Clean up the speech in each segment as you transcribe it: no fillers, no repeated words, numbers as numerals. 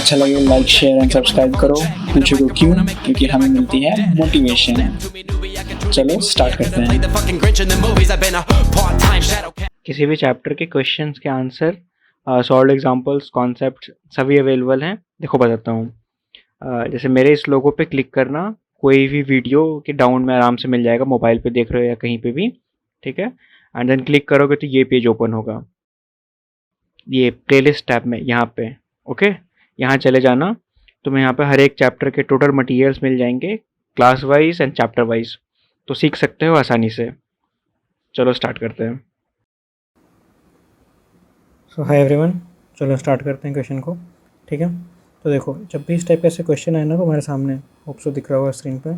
अच्छा लगे like share and subscribe करो। पूछो को क्यों? क्योंकि हमें मिलती है मोटिवेशन। चलो स्टार्ट करते हैं। किसी भी चैप्टर के क्वेश्चंस के आंसर, सॉल्व एग्जांपल्स, कॉन्सेप्ट सभी अवेलेबल हैं। देखो बताता हूँ। जैसे मेरे इस लोगो पे क्लिक करना, कोई भी वीडियो के डाउन में आराम से मिल जाएगा, मोबाइल पे देख रहे हो या कहीं पे भी, ठीक है। एंड देन क्लिक करोगे तो ये पेज ओपन होगा, ये प्लेलिस्ट टैब में यहाँ पे। ओके, यहाँ चले जाना। तुम्हें यहाँ पे हर एक चैप्टर के टोटल मटेरियल्स मिल जाएंगे, class wise and chapter wise, तो सीख सकते हो आसानी से। चलो स्टार्ट करते हैं। सो हाय एवरीवन, चलो स्टार्ट करते हैं क्वेश्चन को। ठीक है, तो देखो जब भी इस टाइप का ऐसे क्वेश्चन आए ना, तो हमारे सामने होप सो दिख रहा होगा स्क्रीन पे।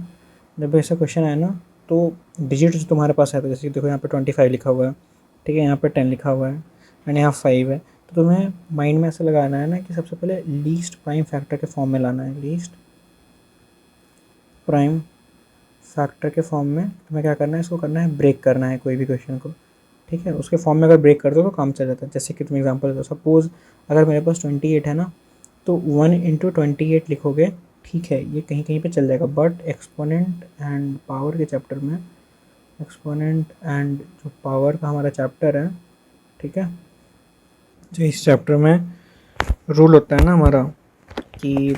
जब भी ऐसा क्वेश्चन आए ना, तो डिजिट जो तुम्हारे पास है, तो जैसे देखो यहाँ पे 25 लिखा हुआ है, ठीक है, यहाँ पे 10 लिखा हुआ है एंड यहाँ 5 है। तो तुम्हें माइंड में ऐसे लगाना है ना कि सबसे पहले लीस्ट प्राइम फैक्टर के फॉर्म में लाना है। लीस्ट प्राइम फैक्टर के फॉर्म में तुम्हें क्या करना है, इसको करना है ब्रेक करना है कोई भी क्वेश्चन को। ठीक है, उसके फॉर्म में अगर ब्रेक कर दो तो काम चल जाता है। जैसे कि तुम एग्जांपल दो, सपोज अगर मेरे पास 28 है ना, तो 1 इंटू 28 लिखोगे, ठीक है, ये कहीं कहीं पे चल जाएगा। बट एक्सपोनेंट एंड पावर के चैप्टर में, एक्सपोनेंट एंड जो पावर का हमारा चैप्टर है, ठीक है, जो इस चैप्टर में रूल होता है ना हमारा कि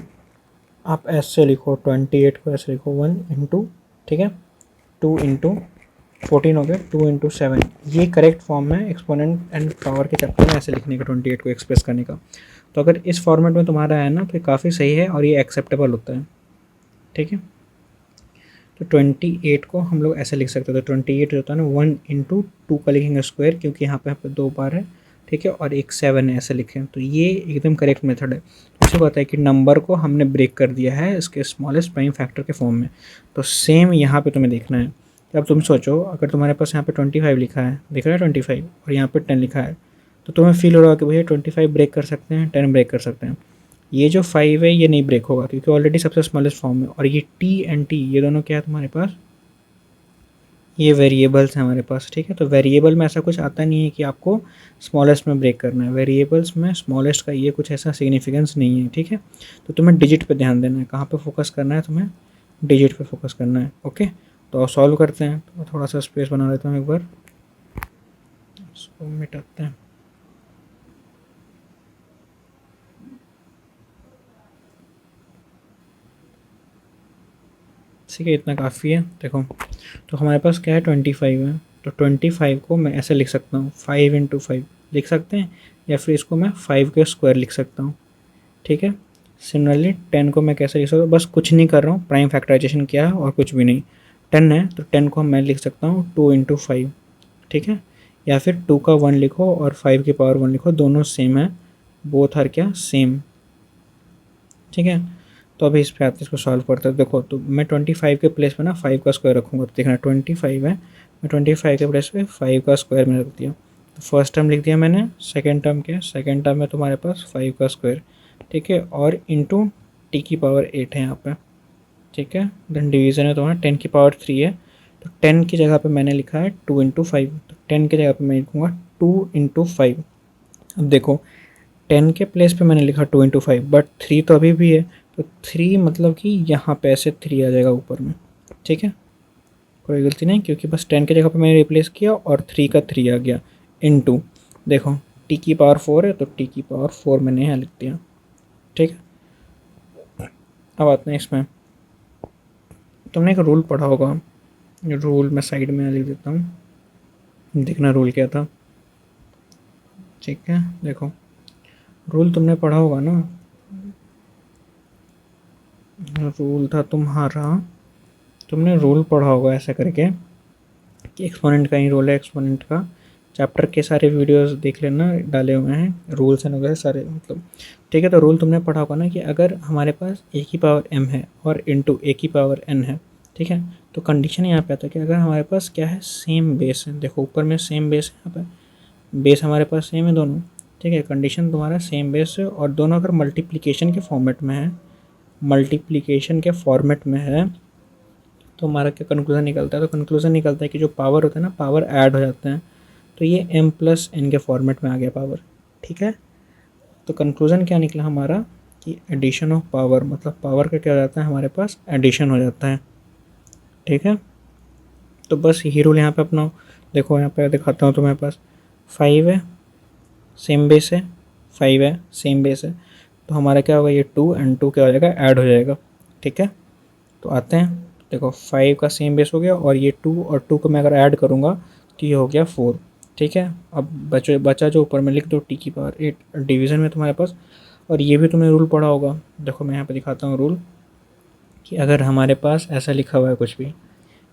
आप ऐसे लिखो, 28 को ऐसे लिखो 1 इंटू, ठीक है, 2 इंटू 14 हो गया, 2 इंटू 7। ये करेक्ट फॉर्म है एक्सपोनेंट एंड पावर के चैप्टर में ऐसे लिखने का, 28 को एक्सप्रेस करने का। तो अगर इस फॉर्मेट में तुम्हारा है ना, तो ये काफ़ी सही है और ये एक्सेप्टेबल होता है। ठीक है, तो 28 को हम लोग ऐसे लिख सकते हैं। तो 28 होता है ना 1 इंटू 2 का लिखेंगे स्क्वायर, क्योंकि यहाँ पे 2 बार है, ठीक है, और एक 7 है, ऐसे लिखें। तो ये एकदम करेक्ट मेथड है। उसे पता है कि नंबर को हमने ब्रेक कर दिया है इसके स्मॉलेस्ट प्राइम फैक्टर के फॉर्म में। तो सेम यहाँ पे तुम्हें देखना है। अब तुम सोचो, अगर तुम्हारे पास यहाँ पे 25 लिखा है, दिख रहा है 25, और यहाँ पे 10 लिखा है, तो तुम्हें फील हो रहा है कि भैया 25 ब्रेक कर सकते हैं, 10 ब्रेक कर सकते हैं। ये जो 5 है ये नहीं ब्रेक होगा, क्योंकि ऑलरेडी सबसे स्मॉलेस्ट फॉर्म में। और ये टी एंड टी, ये दोनों क्या है तुम्हारे पास, ये वेरिएबल्स हैं हमारे पास। ठीक है, तो वेरिएबल में ऐसा कुछ आता नहीं है कि आपको स्मॉलेस्ट में ब्रेक करना है। वेरिएबल्स में स्मॉलेस्ट का ये कुछ ऐसा सिग्निफिकेंस नहीं है। ठीक है, तो तुम्हें डिजिट पे ध्यान देना है। कहाँ पे फोकस करना है तुम्हें? डिजिट पे फोकस करना है। ओके, तो सॉल्व करते हैं। तो थोड़ा सा स्पेस बना लेता हूँ एक बार, इसको मिटाते हैं। ठीक है, इतना काफ़ी है। देखो, तो हमारे पास क्या है, 25 है। तो 25 को मैं ऐसे लिख सकता हूँ, 5 इंटू 5 लिख सकते हैं, या फिर इसको मैं 5 के स्क्वायर लिख सकता हूँ। ठीक है, सिमिलरली 10 को मैं कैसे लिख सकता हूँ, बस कुछ नहीं कर रहा हूँ, प्राइम फैक्टराइजेशन किया है और कुछ भी नहीं। 10 है तो 10 को मैं लिख सकता हूँ 2 इंटू 5, ठीक है, या फिर 2 का 1 लिखो और 5 की पावर 1 लिखो, दोनों सेम है, बोथ आर क्या, सेम। ठीक है, तो अभी इस पे आते इसको सॉल्व करते हैं। देखो, तो मैं 25 के प्लेस पे ना 5 का स्क्वायर रखूँगा। तो देखना 25 है, मैं 25 के प्लेस पे 5 का स्क्वायर मैंने रख दिया। तो फर्स्ट टर्म लिख दिया मैंने, सेकंड टर्म क्या है, सेकंड टर्म में तुम्हारे पास 5 का स्क्वायर, ठीक है, और इंटू टी की पावर 8 है यहाँ पे। ठीक है, देन डिवीज़न है तुम्हारा 10 की पावर 3 है। तो 10 की जगह पे मैंने लिखा है 2 इंटू 5। तो 10 की जगह पे मैं लिखूँगा 2 इंटू 5। अब देखो, 10 के प्लेस पे मैंने लिखा 2 इंटू 5, बट 3 तो अभी भी है, तो 3 मतलब कि यहाँ पे ऐसे 3 आ जाएगा ऊपर में। ठीक है, कोई गलती नहीं, क्योंकि बस 10 की जगह पे मैंने रिप्लेस किया और 3 का 3 आ गया इनटू, देखो टी की पावर 4 है, तो टी की पावर 4 मैंने यहाँ लिख दिया। ठीक है, अब आते हैं इसमें। तुमने एक रूल पढ़ा होगा, रूल मैं साइड में लिख देता हूँ, देखना रूल क्या था। ठीक है, देखो रूल तुमने पढ़ा होगा ना, रूल था तुम्हारा, तुमने रूल पढ़ा होगा ऐसा करके कि एक्सपोनेंट का ही रोल है। एक्सपोनेंट का चैप्टर के सारे वीडियोस देख लेना, डाले हुए हैं रूल्स एंड वगैरह सारे, मतलब। ठीक है, तो रूल तुमने पढ़ा होगा ना कि अगर हमारे पास ए की पावर m है और इंटू ए की पावर n है, ठीक है, तो कंडीशन यहाँ पे आता है कि अगर हमारे पास क्या है, सेम बेस है। देखो ऊपर में सेम बेस है, यहाँ पे बेस हमारे पास सेम है दोनों। ठीक है, कंडीशन तुम्हारा सेम बेस है और दोनों अगर मल्टीप्लिकेशन के फॉर्मेट में है, मल्टीप्लिकेशन के फॉर्मेट में है, तो हमारा क्या कंक्लूजन निकलता है? तो कंक्लूजन निकलता है कि जो पावर होता है ना, पावर ऐड हो जाते हैं। तो ये m प्लस n के फॉर्मेट में आ गया पावर। ठीक है, तो कंक्लूजन क्या निकला हमारा कि एडिशन ऑफ पावर, मतलब पावर का क्या हो जाता है हमारे पास, एडिशन हो जाता है। ठीक है, तो बस यही रूल यहाँ पे अपनाओ। देखो यहाँ पे दिखाता हूँ तुम्हारे पास 5 है, सेम बेस है, 5 है, सेम बेस है, तो हमारा क्या होगा, ये 2 एंड 2 क्या हो जाएगा, ऐड हो जाएगा। ठीक है, तो आते हैं, देखो 5 का सेम बेस हो गया और ये 2 और 2 को मैं अगर ऐड करूँगा तो ये हो गया 4। ठीक है, अब बचा जो ऊपर में लिख दो टी की पावर 8 डिवीज़न में तुम्हारे पास। और ये भी तुमने रूल पढ़ा होगा, देखो मैं यहाँ पे दिखाता हूँ रूल, कि अगर हमारे पास ऐसा लिखा हुआ है कुछ भी,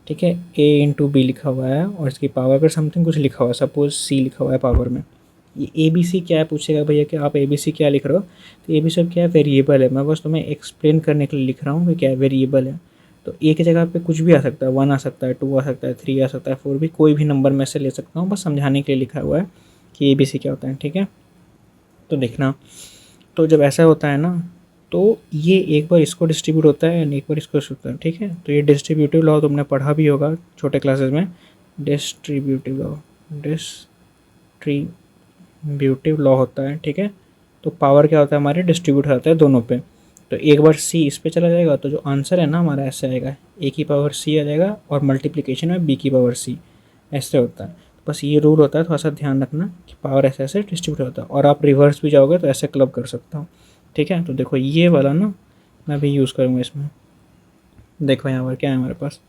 ठीक है, a इंटू बी लिखा हुआ है और इसकी पावर पर समथिंग कुछ लिखा हुआ है, सपोज c लिखा हुआ है पावर में, ये ए बी सी क्या है, पूछेगा भैया कि आप ए बी सी क्या लिख रहे हो, तो ए बी सी क्या है, वेरिएबल है। मैं बस तुम्हें एक्सप्लेन करने के लिए लिख रहा हूँ कि क्या है, वेरिएबल है। तो ए की जगह पे कुछ भी आ सकता है, 1 आ सकता है, 2 आ सकता है, 3 आ सकता है, 4 भी, कोई भी नंबर में से ले सकता हूँ, बस समझाने के लिए लिखा हुआ है कि ए बी सी क्या होता है। ठीक है, तो देखना, तो जब ऐसा होता है ना, तो ये एक बार इसको डिस्ट्रीब्यूट होता है एंड एक बार इसको होता है। ठीक है, तो ये डिस्ट्रीब्यूटिव लॉ तुमने पढ़ा भी होगा छोटे क्लासेस में, डिस्ट्रीब्यूटिव लॉ, डिस्ट्रीब्यूटिव लॉ होता है। ठीक है, तो पावर क्या होता है हमारे, डिस्ट्रीब्यूट हो जाता है दोनों पे। तो एक बार सी इस पे चला जाएगा तो जो आंसर है ना हमारा ऐसे आएगा, ए की पावर सी आ जाएगा और मल्टीप्लिकेशन में बी की पावर सी, ऐसे होता है। बस ये रूल होता है, थोड़ा सा ध्यान रखना कि पावर ऐसे ऐसे डिस्ट्रीब्यूट होता है। और आप रिवर्स भी जाओगे तो ऐसे क्लब कर सकता हूँ। ठीक है, तो देखो ये वाला ना मैं भी यूज़ करूँगा इसमें। देखो यहाँ पर क्या है हमारे पास,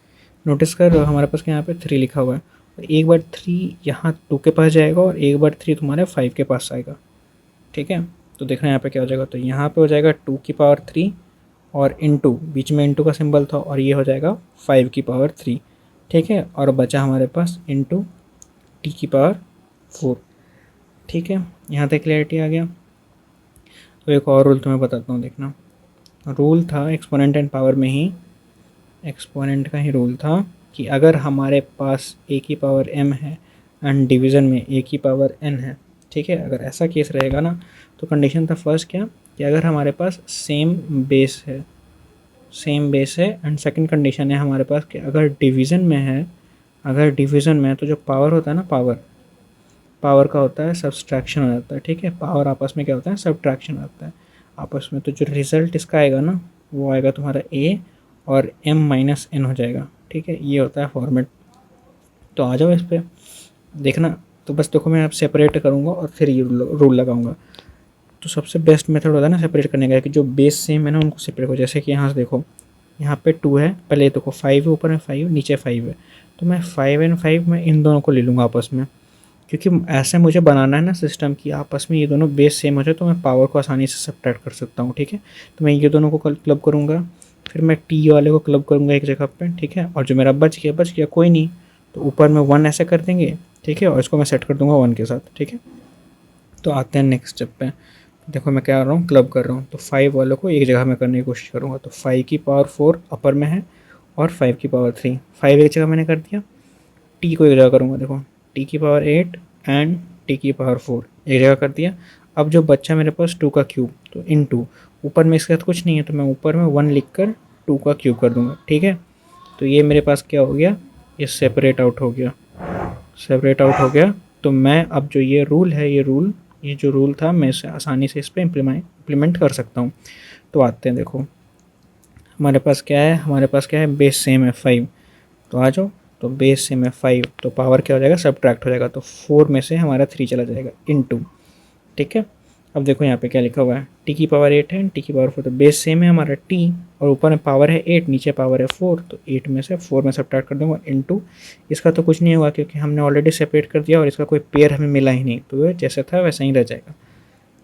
नोटिस कर रहे हो हमारे पास क्या यहाँ पे 3 लिखा हुआ है, और एक बार 3 यहाँ 2 के पास जाएगा और एक बार 3 तुम्हारे 5 के पास आएगा। ठीक है, तो देखना यहाँ पे क्या हो जाएगा, तो यहाँ पे हो जाएगा 2 की पावर 3 और इंटू, बीच में इंटू का सिंबल था, और ये हो जाएगा 5 की पावर 3। ठीक है, और बचा हमारे पास इंटू टी की पावर 4। ठीक है, यहाँ तक क्लैरिटी आ गया। तो एक और रूल तुम्हें बताता हूँ, देखना, रूल था एक्सपोनेंट एंड पावर में ही, एक्सपोनेंट का ही रूल था कि अगर हमारे पास ए की पावर m है एंड डिवीज़न में ए की पावर n है, ठीक है, अगर ऐसा केस रहेगा ना, तो कंडीशन था फर्स्ट क्या, कि अगर हमारे पास सेम बेस है, सेम बेस है, एंड सेकंड कंडीशन है हमारे पास कि अगर डिवीज़न में है, अगर डिवीज़न में है तो जो पावर होता है ना, पावर का होता है सब्सट्रैक्शन हो जाता है। ठीक है, पावर आपस में क्या होता है, सब्ट्रैक्शन होता है आपस में। तो जो रिज़ल्ट इसका आएगा ना, वो आएगा तुम्हारा a और m माइनस n हो जाएगा। ठीक है, ये होता है फॉर्मेट। तो आ जाओ इस पर, देखना, तो बस देखो मैं आप सेपरेट करूँगा और फिर ये रूल लगाऊंगा। तो सबसे बेस्ट मेथड होता है ना सेपरेट करने का, कि जो बेस सेम है ना उनको सेपरेट करो। जैसे कि यहाँ से देखो, यहाँ पे 2 है, पहले देखो 5 है, ऊपर में 5, नीचे 5 है, तो मैं 5 एंड 5 मैं इन दोनों को ले लूँगा आपस में, क्योंकि ऐसे मुझे बनाना है ना सिस्टम की आपस में ये दोनों बेस सेम हो जाए, तो मैं पावर को आसानी से सब्ट्रैक्ट कर सकता हूँ। ठीक है, तो मैं ये दोनों को क्लब करूँगा, फिर मैं टी वाले को क्लब करूँगा एक जगह पे। ठीक है, और जो मेरा बच गया कोई नहीं, तो ऊपर में 1 ऐसे कर देंगे। ठीक है, और इसको मैं सेट कर दूँगा 1 के साथ। ठीक है, तो आते हैं नेक्स्ट स्टेप पे। देखो मैं क्या कर रहा हूँ, क्लब कर रहा हूँ, तो 5 वालों को एक जगह में करने की कोशिश करूँगा। तो 5 की पावर 4 अपर में है और 5 की पावर 3, 5 एक जगह मैंने कर दिया, टी को एक जगह करूँगा, देखो टी की पावर 8 एंड टी की पावर 4 एक जगह कर दिया। अब जो बच्चा मेरे पास 2 का क्यूब, तो इन 2, ऊपर में इसके साथ कुछ नहीं है, तो मैं ऊपर में 1 लिख कर 2 का क्यूब कर दूँगा। ठीक है, तो ये मेरे पास क्या हो गया, ये सेपरेट आउट हो गया, सेपरेट आउट हो गया। तो मैं अब जो ये रूल है, ये जो रूल था, मैं इसे आसानी से इस पर इम्प्लीमेंट कर सकता हूँ। तो आते हैं, देखो हमारे पास क्या है, बेस सेम है 5, तो आ जाओ, तो बेस सेम है 5, तो पावर क्या हो जाएगा, सब्ट्रैक्ट हो जाएगा, तो 4 में से हमारा 3 चला जाएगा इनटू। ठीक है, अब देखो यहाँ पे क्या लिखा हुआ है, टी की पावर 8 है, टी की पावर 4, तो बेस सेम है हमारा टी, और ऊपर में पावर है 8, नीचे पावर है 4, तो 8 में से 4 में सब्ट्रैक्ट कर दूँगा इनटू। इसका तो कुछ नहीं होगा क्योंकि हमने ऑलरेडी सेपरेट कर दिया और इसका कोई पेयर हमें मिला ही नहीं, तो ये जैसा था वैसा ही रह जाएगा।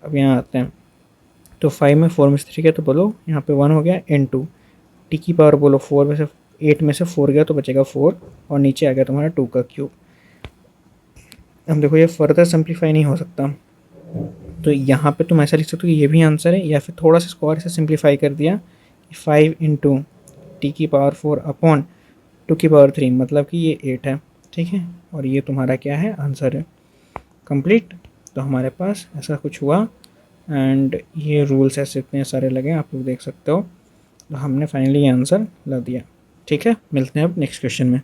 अब यहाँ आते हैं, तो 5 में 4 में से 3 गया, तो बोलो यहाँ पे 1 हो गया इनटू टी की पावर, बोलो 4 में से 8 में से 4 गया तो बचेगा 4, और नीचे आ गया तुम्हारा 2 का क्यूब। अब देखो ये फर्दर सिंप्लीफाई नहीं हो सकता, तो यहाँ पे तुम ऐसा लिख सकते हो कि ये भी आंसर है, या फिर थोड़ा सा इसको और से सिंप्लीफाई कर दिया कि 5 इंटू टी की पावर 4 अपॉन 2 की पावर 3, मतलब कि ये 8 है। ठीक है, और ये तुम्हारा क्या है, आंसर है कंप्लीट। तो हमारे पास ऐसा कुछ हुआ, एंड ये रूल्स ऐसे इतने सारे लगे, आप लोग देख सकते हो। तो हमने फाइनली ये आंसर ला दिया। ठीक है, मिलते हैं अब नेक्स्ट क्वेश्चन में।